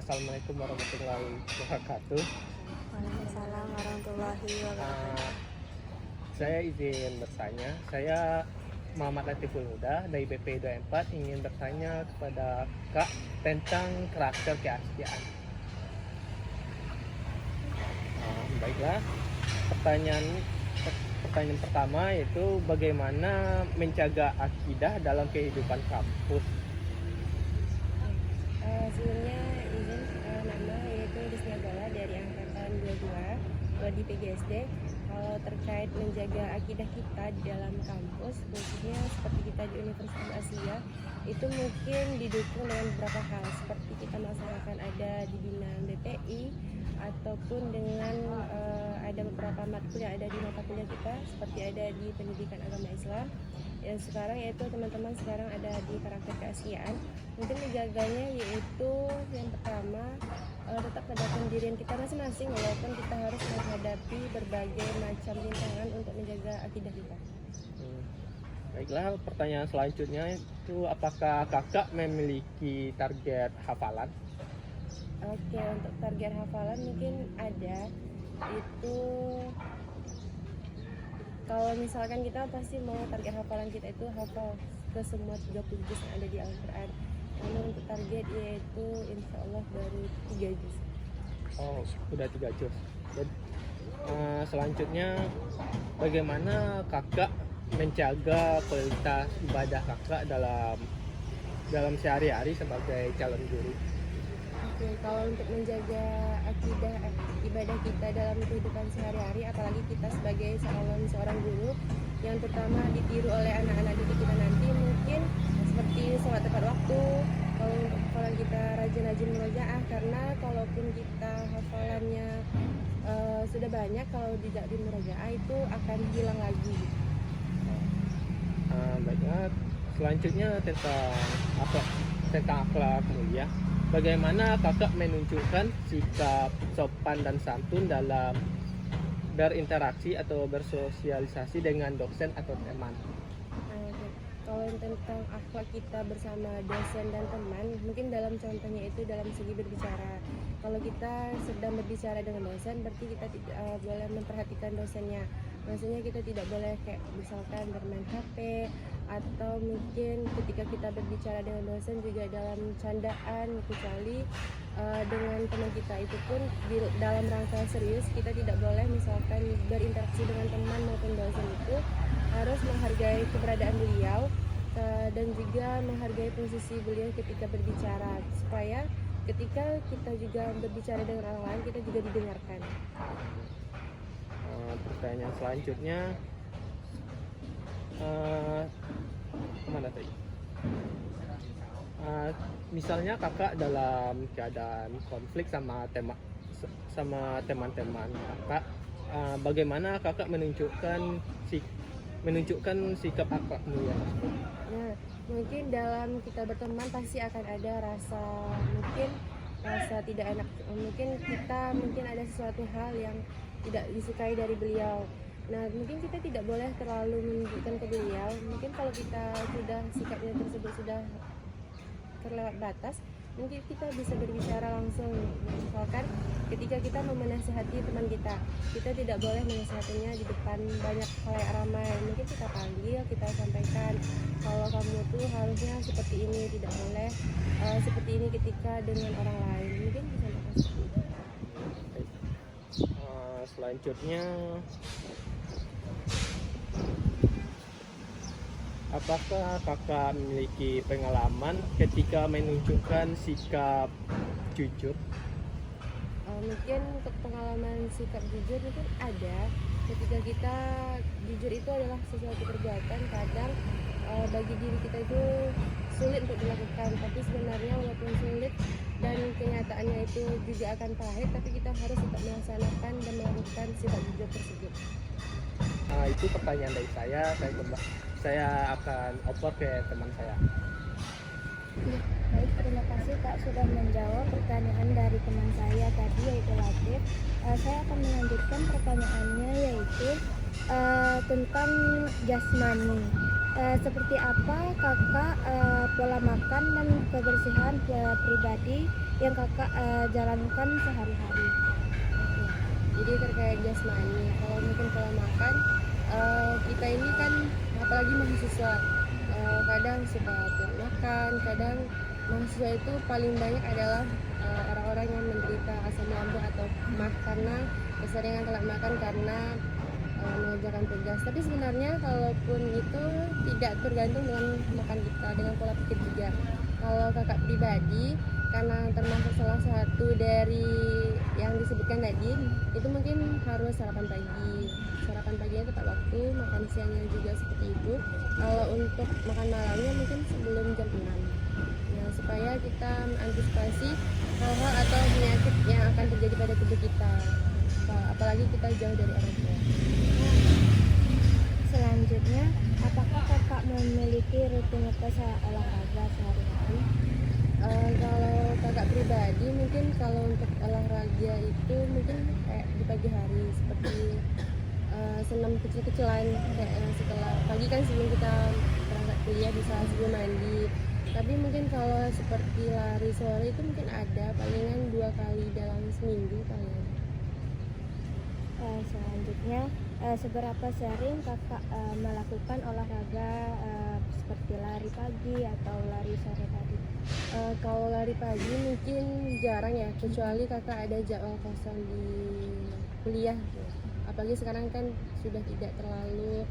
Assalamualaikum warahmatullahi wabarakatuh. Waalaikumsalam warahmatullahi wabarakatuh. Saya izin bertanya. Saya Muhammad Latiful Huda dari BP 24 ingin bertanya kepada Kak tentang karakter keaslian. Baiklah. Pertanyaan pertama yaitu bagaimana menjaga akidah dalam kehidupan kampus. Sebelumnya izin nama yaitu Desnia Gala dari angkatan 22 di PGSD. Kalau terkait menjaga akidah kita di dalam kampus, khususnya seperti kita di Universitas Asia, itu mungkin didukung dengan beberapa hal, seperti kita melaksanakan ada di bina BPI ataupun dengan ada beberapa matkul yang ada di mata kuliah kita, seperti ada di pendidikan agama Islam. Yang sekarang yaitu teman-teman sekarang ada di karakter keaslian. Mungkin menjaganya yaitu yang pertama tetap pada pendirian kita masing-masing, walaupun kita harus menghadapi berbagai macam rintangan untuk menjaga akidah kita. Baiklah, pertanyaan selanjutnya itu apakah kakak memiliki target hafalan? Oke, untuk target hafalan mungkin ada. Itu kalau misalkan kita pasti mau target hafalan kita itu hafal ke semua 30 juz yang ada di Al-Quran. Namun untuk target yaitu insya Allah baru 3 juz. Oh, sudah 3 juz. Selanjutnya bagaimana kakak menjaga kualitas ibadah kakak dalam sehari-hari sebagai calon guru? Oke, kalau untuk menjaga akidah ibadah kita dalam kehidupan sehari-hari, apalagi kita sebagai seorang guru yang pertama ditiru oleh anak-anak didik kita nanti, mungkin seperti sholat tepat waktu. Kalau untuk hafalan kita rajin-rajin murojaah, karena kalaupun kita hafalannya sudah banyak, kalau tidak dimurojaah itu akan hilang lagi. Baiklah, selanjutnya tentang akhlak mulia. Bagaimana kakak menunjukkan sikap sopan dan santun dalam berinteraksi atau bersosialisasi dengan dosen atau teman? Kalau tentang akhlak kita bersama dosen dan teman, mungkin dalam contohnya itu dalam segi berbicara. Kalau kita sedang berbicara dengan dosen, berarti kita tidak boleh memperhatikan dosennya. Maksudnya kita tidak boleh kayak misalkan bermain HP, atau mungkin ketika kita berbicara dengan dosen juga dalam candaan, kecuali dengan teman kita itu pun dalam rangka serius. Kita tidak boleh misalkan berinteraksi dengan teman maupun dosen itu harus menghargai keberadaan beliau dan juga menghargai posisi beliau ketika berbicara, supaya ketika kita juga berbicara dengan orang lain kita juga didengarkan. Pertanyaan selanjutnya kemana tadi? Misalnya kakak dalam keadaan konflik sama teman-teman kakak, bagaimana kakak menunjukkan sikap akhlak mulia? Nah, mungkin dalam kita berteman pasti akan ada rasa tidak enak. Mungkin ada sesuatu hal yang tidak disukai dari beliau. Nah, mungkin kita tidak boleh terlalu menunjukkan ke beliau. Mungkin kalau kita sikapnya tersebut sudah terlewat batas, mungkin kita bisa berbicara langsung. Misalkan ketika kita menasihati teman kita tidak boleh menasihatinya di depan banyak khalayak ramai. Mungkin kita panggil, kita sampaikan kalau kamu tuh harusnya seperti ini, tidak boleh seperti ini ketika dengan orang lain. Mungkin bisa seperti itu. Selanjutnya, apakah kakak memiliki pengalaman ketika menunjukkan sikap jujur? Mungkin untuk pengalaman sikap jujur itu ada. Ketika kita jujur itu adalah sesuatu perbuatan kadang bagi diri kita itu sulit untuk dilakukan, tapi sebenarnya walaupun sulit dan kenyataannya itu juga akan pahit, tapi kita harus tetap melaksanakan dan melakukan sifat jujur tersebut. Itu pertanyaan dari saya akan oper ke teman saya. Ya, baik, terima kasih Kak sudah menjawab pertanyaan dari teman saya tadi yaitu Latif. Saya akan melanjutkan pertanyaannya yaitu tentang jasmani. Seperti apa kakak pola makan dan kebersihan pribadi yang kakak jalankan sehari-hari? Jadi terkait jasmani, kalau mungkin pola makan, kita ini kan apalagi mahasiswa, kadang suka telat makan, kadang mahasiswa itu paling banyak adalah orang-orang yang menderita asam lambung atau mah karena keseringan telat makan karena mengerjakan tugas. Tapi sebenarnya kalaupun itu tidak tergantung dengan makan kita, dengan pola pikir juga. Kalau kakak pribadi, karena termasuk salah satu dari yang disebutkan tadi, itu mungkin harus sarapan pagi. Sarapan paginya tepat waktu, makan siangnya juga seperti itu. Kalau untuk makan malamnya mungkin sebelum jam 6. Nah, supaya kita mengantisipasi hal-hal atau penyakit yang akan terjadi pada tubuh kita. Apalagi kita jauh dari orang tua. Selanjutnya, apakah kakak memiliki rutinitas olahraga sehari-hari? Kalau kakak pribadi mungkin kalau untuk olahraga itu mungkin kayak di pagi hari seperti senam kecil-kecilan kayak setelah pagi kan sebelum kita berangkat kuliah bisa sebelum mandi. Tapi mungkin kalau seperti lari sore itu mungkin ada palingan 2 kali dalam seminggu palingan. Selanjutnya, seberapa sering kakak melakukan olahraga seperti lari pagi atau lari sore tadi? Kalau lari pagi mungkin jarang ya, kecuali kakak ada jadwal kosong di kuliah. Apalagi sekarang kan sudah tidak terlalu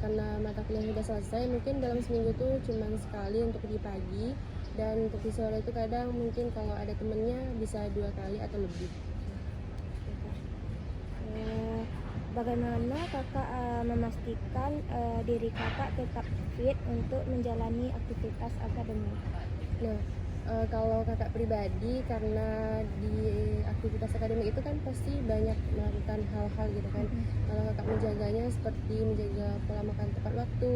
karena mata kuliah sudah selesai, mungkin dalam seminggu tuh cuma sekali untuk di pagi, dan untuk di sore itu kadang mungkin kalau ada temennya bisa 2 kali atau lebih. Bagaimana kakak memastikan diri kakak tetap fit untuk menjalani aktivitas akademik? Nah, kalau kakak pribadi, karena di aktivitas akademik itu kan pasti banyak melakukan hal-hal gitu kan. Kalau kakak menjaganya seperti menjaga pola makan tepat waktu,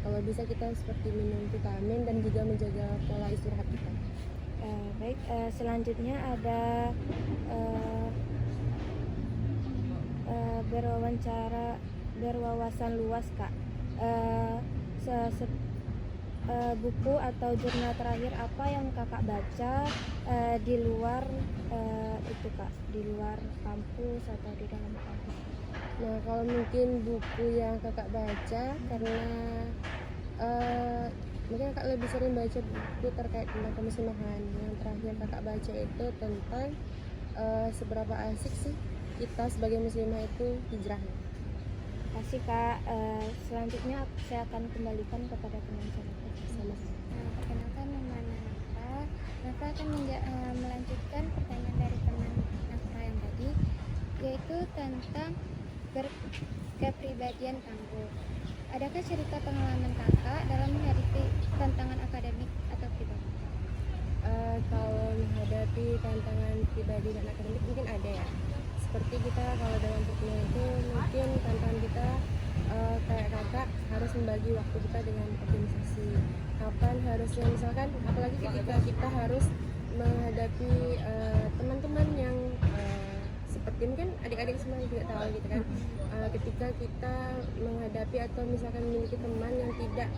kalau bisa kita seperti minum vitamin dan juga menjaga pola istirahat kita. Baik, selanjutnya ada berwawasan luas kak. Buku atau jurnal terakhir apa yang kakak baca di luar itu kak, di luar kampus atau di dalam kampus? Nah, kalau mungkin buku yang kakak baca, karena mungkin kakak lebih sering baca buku terkait tentang kemuslimahan. Yang terakhir kakak baca itu tentang seberapa asik sih kita sebagai muslimah itu hijrah. Kasih kak. Selanjutnya saya akan kembalikan kepada teman saya. Perkenalkan, nama Nafa. Nafa akan melanjutkan pertanyaan dari teman Nafa yang tadi, yaitu tentang kepribadian tangguh. Adakah cerita pengalaman kakak dalam menghadapi tantangan akademik atau pribadi? Kalau menghadapi tantangan pribadi dan akademik mungkin ada ya. Seperti kita kalau dalam perkuliahan itu mungkin tantangan kita kayak kakak harus membagi waktu kita dengan organisasi. Kapan harusnya, misalkan apalagi ketika kita harus menghadapi teman-teman yang seperti mungkin adik-adik semua juga tahu gitu kan, ketika kita menghadapi atau misalkan memiliki teman yang tidak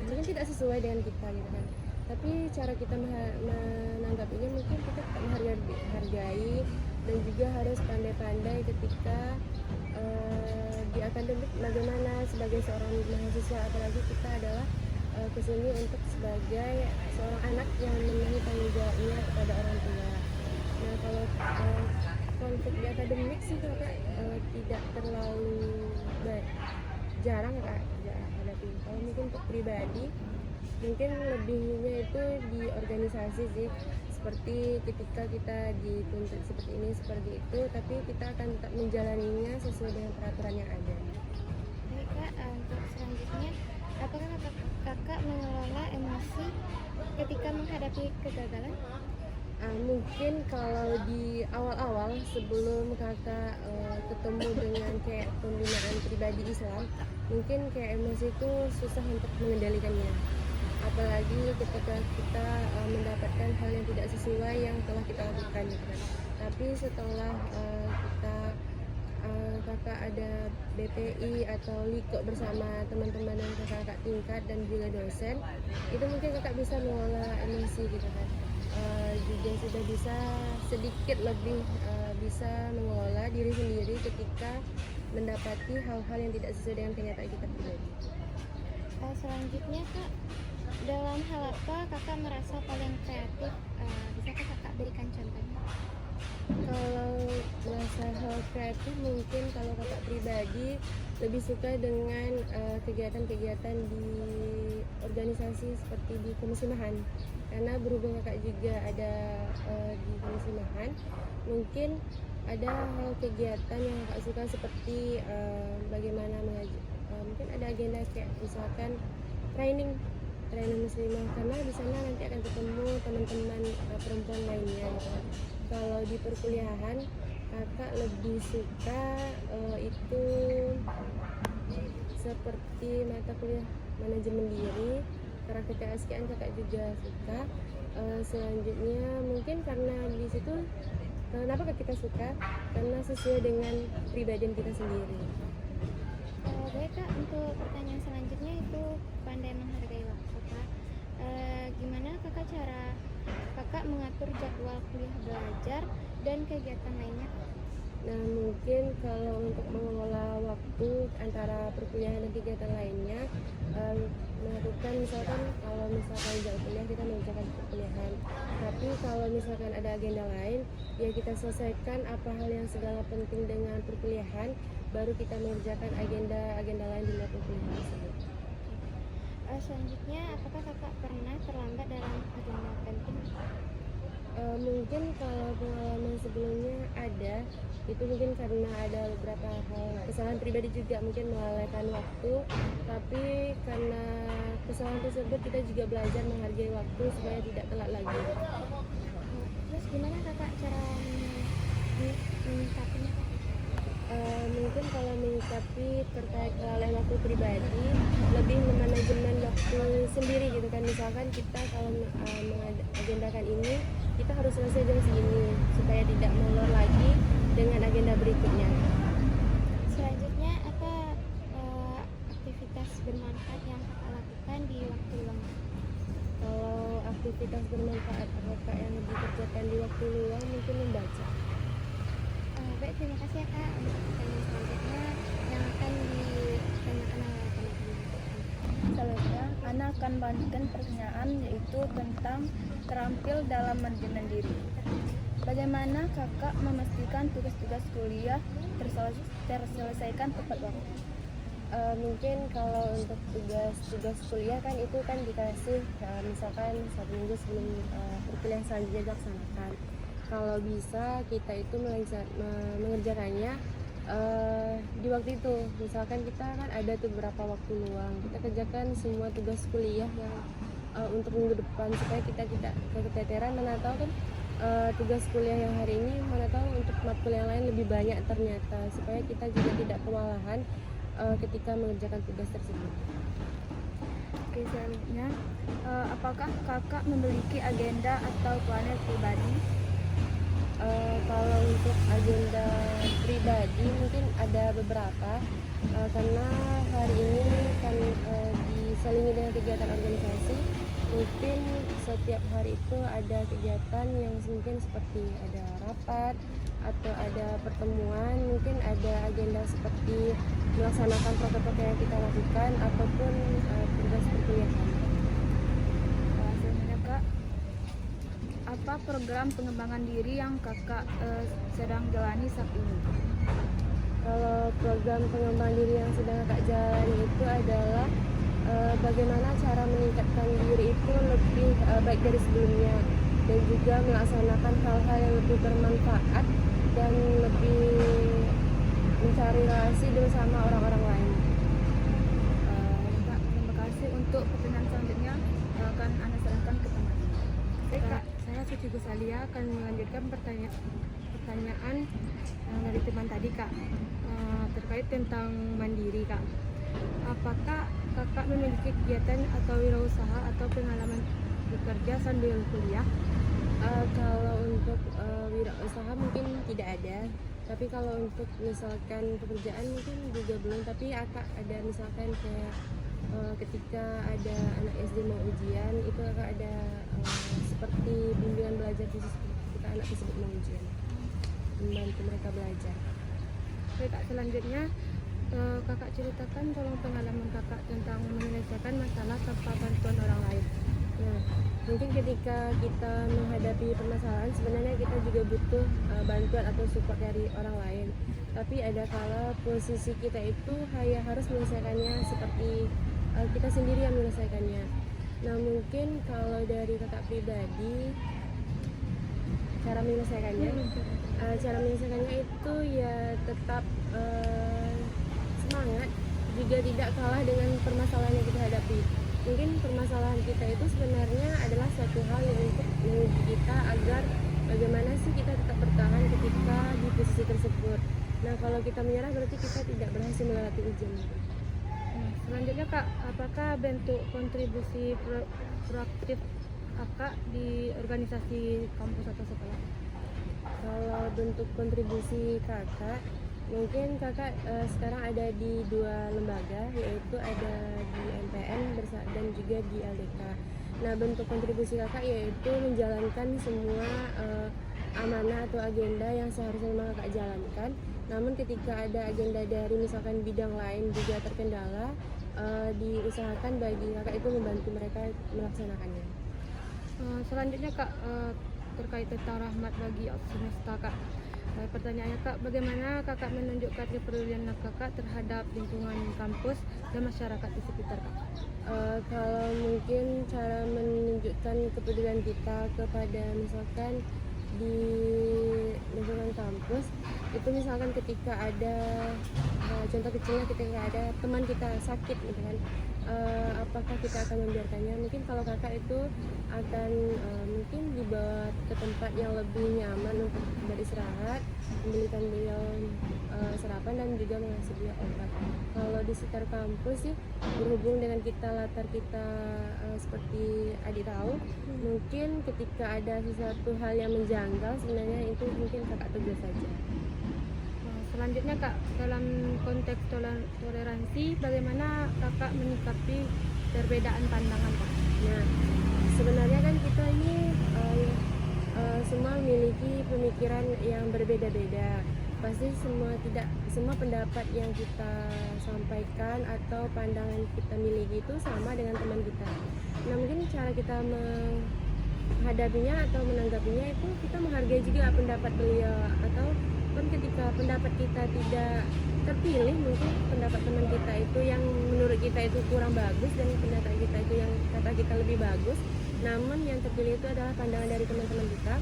mungkin tidak sesuai dengan kita gitu kan, tapi cara kita menanggapinya mungkin kita tetap menghargai dan juga harus pandai-pandai ketika di akademik bagaimana sebagai seorang mahasiswa, apalagi kita adalah kesini untuk sebagai seorang anak yang memenuhi tanggung jawabnya kepada orang tua. Nah, kalau konflik di akademik sih kakak tidak terlalu jarang ya kak hadapi. Kalau mungkin untuk pribadi mungkin lebihnya itu di organisasi sih, seperti ketika kita dituntut seperti ini seperti itu, tapi kita akan tetap menjalaninya sesuai dengan peraturan yang ada. Baik kak, untuk selanjutnya, apakah kakak mengelola emosi ketika menghadapi kegagalan? Mungkin kalau di awal-awal sebelum kakak ketemu dengan kayak pembinaan pribadi Islam, mungkin kayak emosi itu susah untuk mengendalikannya, apalagi ketika kita mendapatkan hal yang tidak sesuai yang telah kita lakukan gitu kan. Tapi setelah kita kakak ada BPI atau LIKO bersama teman-teman dan kakak tingkat dan juga dosen, itu mungkin kakak bisa mengolah emosi gitu kan. Juga sudah bisa sedikit lebih bisa mengolah diri sendiri ketika mendapati hal-hal yang tidak sesuai dengan kenyataan kita pribadi. Selanjutnya Kak, dalam hal apa Kakak merasa paling kreatif? Bisakah Kakak berikan contohnya? Kalau merasa hal kreatif mungkin kalau kakak pribadi lebih suka dengan kegiatan-kegiatan di organisasi seperti di Komisi Mahan, karena berhubung kakak juga ada di Komisi Mahan, mungkin ada hal kegiatan yang kakak suka seperti bagaimana mungkin ada agenda kayak misalkan training muslimah, karena di sana nanti akan ketemu teman-teman perempuan lainnya gitu kan. Kalau di perkuliahan kakak lebih suka itu seperti mata kuliah manajemen diri, karakter keaslian kakak juga suka. Selanjutnya mungkin karena di situ kenapa kita suka, karena sesuai dengan pribadian kita sendiri. Baik Kak, untuk pertanyaan selanjutnya itu pandai menghargai waktu Kak. Gimana Kakak cara Kakak mengatur jadwal kuliah belajar dan kegiatan lainnya? Nah mungkin kalau untuk mengelola waktu antara perkuliahan dan kegiatan lainnya, melakukan misalkan kalau misalkan jam kuliah kita mengerjakan perkuliahan, tapi kalau misalkan ada agenda lain ya kita selesaikan apa hal yang segala penting dengan perkuliahan, baru kita mengerjakan agenda lain di luar perkuliahan tersebut. Selanjutnya, apakah Kakak pernah terlambat dalam agenda penting? Mungkin kalau pengalaman sebelumnya ada, itu mungkin karena ada beberapa hal kesalahan pribadi juga, mungkin melalaikan waktu, tapi karena kesalahan tersebut kita juga belajar menghargai waktu supaya tidak telat lagi. Terus gimana Kakak cara menyikapinya? Mungkin kalau menyikapi terkait kelalaian waktu pribadi, lebih memanajemen waktu sendiri gitu kan. Misalkan kita kalau mengagendakan ini, kita harus selesai jam segini supaya tidak molor lagi dengan agenda berikutnya. Selanjutnya, apa aktivitas bermanfaat yang Kakak lakukan di waktu luang? Kalau aktivitas bermanfaat kakak yang lebih kerjakan di waktu luang mungkin membaca. Baik, terima kasih ya Kak untuk pertanyaan selanjutnya yang akan ditanyakan oleh teman-teman. Selanjutnya, Ana akan melanjutkan pertanyaan yaitu tentang terampil dalam manajemen diri. Bagaimana kakak memastikan tugas-tugas kuliah terselesaikan tepat waktu? Mungkin kalau untuk tugas kuliah kan itu kan dikasih misalkan 1 minggu sebelum perkuliahan selanjutnya dilaksanakan. Kalau bisa kita itu mengerjakannya di waktu itu. Misalkan kita kan ada tuh beberapa waktu luang, kita kerjakan semua tugas kuliah yang untuk minggu depan supaya kita tidak keteteran. Mana tahu kan tugas kuliah yang hari ini, mana tahu untuk matkul yang lain lebih banyak ternyata, supaya kita juga tidak kewalahan ketika mengerjakan tugas tersebut. Oke, selanjutnya, apakah kakak memiliki agenda atau planner pribadi? Kalau untuk agenda pribadi mungkin ada beberapa, karena hari ini kan diselingi dengan kegiatan organisasi. Mungkin setiap hari itu ada kegiatan yang mungkin seperti ada rapat atau ada pertemuan, mungkin ada agenda seperti melaksanakan protokol yang kita lakukan ataupun tugas perkuliahan. Selanjutnya Kak, apa program pengembangan diri yang kakak sedang jalani saat ini? Kalau program pengembangan diri yang sedang kakak jalani itu adalah bagaimana cara meningkatkan diri itu lebih baik dari sebelumnya, dan juga melaksanakan hal-hal yang lebih bermanfaat dan lebih mencari relasi bersama orang-orang lain. Kak, terima kasih. Untuk pertanyaan selanjutnya akan Anda serahkan ke teman. Kak, saya Suci Gusalia akan melanjutkan pertanyaan dari teman tadi Kak, terkait tentang mandiri Kak. Apakah kakak memiliki kegiatan atau wirausaha atau pengalaman bekerja sambil kuliah? Kalau untuk wirausaha mungkin tidak ada, Tapi kalau untuk misalkan pekerjaan mungkin juga belum, tapi akak ada misalkan kayak ketika ada anak SD mau ujian itu akak ada seperti bimbingan belajar khusus ketika anak tersebut mau ujian, membantu mereka belajar. Oke kak, selanjutnya kakak ceritakan tolong pengalaman kakak tentang menyelesaikan masalah tanpa bantuan orang lain. Nah, mungkin ketika kita menghadapi permasalahan sebenarnya kita juga butuh bantuan atau support dari orang lain. Tapi ada kala posisi kita itu hanya harus menyelesaikannya seperti kita sendiri yang menyelesaikannya. Nah, mungkin kalau dari kakak pribadi cara menyelesaikannya itu ya tetap semangat, juga tidak kalah dengan permasalahan yang kita hadapi. Mungkin permasalahan kita itu sebenarnya adalah suatu hal yang untuk menguji kita agar bagaimana sih kita tetap bertahan ketika di posisi tersebut. Nah, kalau kita menyerah berarti kita tidak berhasil melewati ujian itu. Selanjutnya kak, apakah bentuk kontribusi proaktif kakak di organisasi kampus atau sekolah? Kalau bentuk kontribusi kakak, mungkin kakak sekarang ada di 2 lembaga, yaitu ada di MPN dan juga di LDK. Nah, bentuk kontribusi kakak yaitu menjalankan semua amanah atau agenda yang seharusnya memang kakak jalankan. Namun ketika ada agenda dari misalkan bidang lain juga terkendala, diusahakan bagi kakak itu membantu mereka melaksanakannya. Selanjutnya kak, terkait tentang rahmat bagi semesta kak. Pertanyaannya kak, bagaimana kakak menunjukkan kepedulian kakak terhadap lingkungan kampus dan masyarakat di sekitar kak? Kalau mungkin cara menunjukkan kepedulian kita kepada misalkan di lingkungan kampus itu misalkan ketika ada contoh kecilnya ketika ada teman kita sakit gitu kan, apakah kita akan membiarkannya? Mungkin kalau kakak itu akan mungkin dibawa ke tempat yang lebih nyaman untuk beristirahat, membelikan beliau sarapan dan juga mengasih beliau obat. Kalau di sekitar kampus sih berhubung dengan kita latar kita seperti adik tahu, mungkin ketika ada sesuatu hal yang menjanggal sebenarnya itu mungkin kakak tegas saja. Selanjutnya kak, dalam konteks toleransi, bagaimana kakak menyikapi perbedaan pandangan kak? Nah, sebenarnya kan kita ini semua memiliki pemikiran yang berbeda-beda. Pasti semua pendapat yang kita sampaikan atau pandangan kita miliki itu sama dengan teman kita. Nah, mungkin cara kita menghadapinya atau menanggapinya itu kita menghargai juga pendapat beliau, atau ketika pendapat kita tidak terpilih, mungkin pendapat teman kita itu yang menurut kita itu kurang bagus dan pendapat kita itu yang kata kita lebih bagus, namun yang terpilih itu adalah pandangan dari teman-teman kita.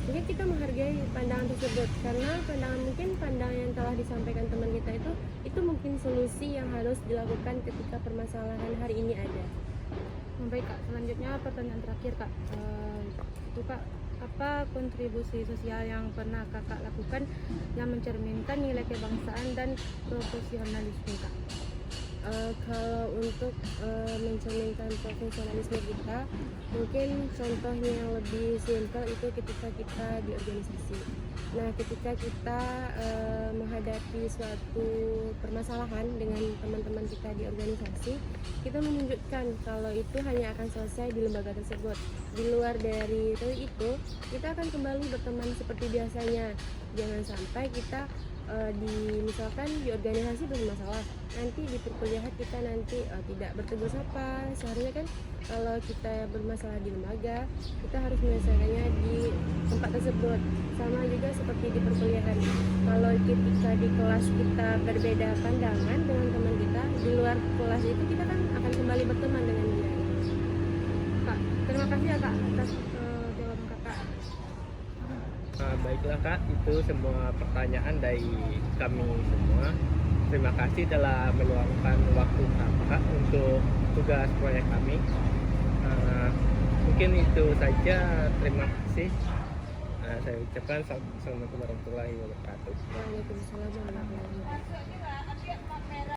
Mungkin kita menghargai pandangan tersebut karena pandangan yang telah disampaikan teman kita itu mungkin solusi yang harus dilakukan ketika permasalahan hari ini ada. Baik kak, selanjutnya pertanyaan terakhir kak. Itu kak, apa kontribusi sosial yang pernah kakak lakukan yang mencerminkan nilai kebangsaan dan profesionalisme kak? Kalau untuk mencerminkan profesionalisme kita, mungkin contohnya yang lebih simpel itu ketika kita di organisasi. Nah, ketika kita menghadapi suatu permasalahan dengan teman-teman kita di organisasi, kita menunjukkan kalau itu hanya akan selesai di lembaga tersebut. Di luar dari itu, kita akan kembali berteman seperti biasanya. Jangan sampai kita misalkan di organisasi bermasalah, nanti di perkuliahan kita nanti tidak bertegur sapa. Seharusnya kan kalau kita bermasalah di lembaga, kita harus menyelesaikannya di tempat tersebut. Sama juga seperti di perkuliahan, kalau ketika di kelas kita berbeda pandangan dengan teman kita, di luar kelas itu kita kan akan kembali berteman dengan dia. Kak, terima kasih ya kak atas jawaban kakak. Baiklah kak, itu semua pertanyaan dari kami semua. Terima kasih telah meluangkan waktu kakak untuk tugas proyek kami. Mungkin itu saja. Terima kasih. Saya ucapkan Assalamualaikum warahmatullahi wabarakatuh. Waalaikumsalam warahmatullahi wabarakatuh.